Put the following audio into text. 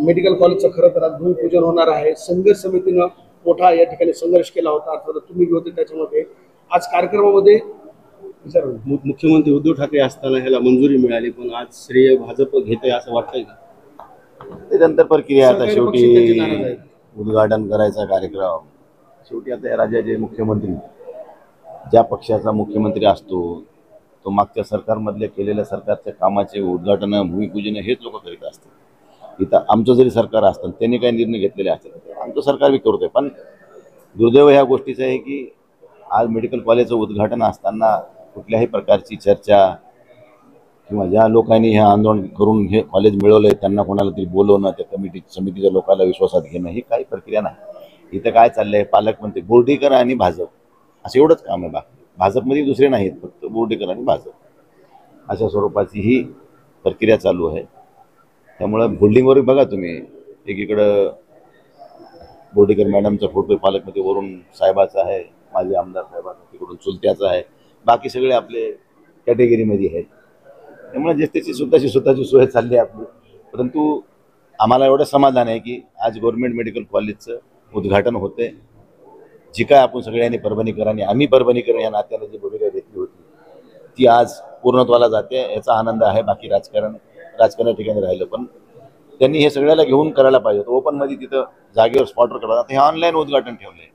Medical कॉलेजचं खरं तर आज भूमिपूजन होणार आहे। संघर्ष समितीनं मोठा या ठिकाणी संघर्ष केला होता, अर्थात तुम्ही होते त्याच्यामध्ये। आज कार्यक्रमामध्ये मुख्यमंत्री उद्धव ठाकरे असताना ह्याला मंजुरी मिळाली, पण आज श्रेय भाजप घेते असं वाटतंय का? त्यानंतर प्रक्रिया आता शेवटी उद्घाटन करायचा कार्यक्रम शेवटी आता या राज्याचे मुख्यमंत्री ज्या पक्षाचा मुख्यमंत्री असतो तो मागच्या सरकारमधले केलेल्या सरकारच्या कामाचे उद्घाटन भूमिपूजन हेच लोक करीत असतात। इथं आमचं जरी सरकार असतं त्यांनी काही निर्णय घेतलेले असतात आमचं सरकार बी करतोय, पण दुर्दैव ह्या गोष्टीचं आहे की आज मेडिकल कॉलेजचं उद्घाटन असताना कुठल्याही प्रकारची चर्चा किंवा ज्या लोकांनी हे आंदोलन करून हे कॉलेज मिळवलंय त्यांना कोणाला तरी बोलवणं, त्या समितीच्या लोकांना विश्वासात घेणं ही काही प्रक्रिया नाही। इथं काय चाललंय, पालकमंत्री बोर्डीकर आणि भाजप असं एवढंच काम आहे। भाजपमध्ये दुसरे नाहीत, फक्त बोर्डीकर आणि भाजप अशा स्वरूपाची ही प्रक्रिया चालू आहे। त्यामुळं होल्डिंगवर बघा तुम्ही, एकीकडं बोर्डीकर मॅडमचा फोटो पालकमंत्री वरून साहेबाचा आहे, माजी आमदार साहेबांचा तिकडून चुलत्याचा आहे, बाकी सगळे आपले कॅटेगरीमध्ये आहेत। त्यामुळे जे त्याची स्वतःची सोय चालली आहे आपली, परंतु आम्हाला एवढं समाधान आहे की आज गव्हर्नमेंट मेडिकल कॉलेजचं उद्घाटन होते। जी काय आपण सगळ्यांनी परभणीकरांनी आम्ही परभणीकर या नात्याने जी भूमिका घेतली होती ती आज पूर्णत्वाला जाते, याचा आनंद आहे। बाकी राजकारण ठिकाणी राहिलं, पण त्यांनी हे सगळ्याला घेऊन करायला पाहिजे होतं। ओपनमध्ये तिथं जागेवर स्पॉटवर करायला, हे ऑनलाईन उद्घाटन ठेवलंय।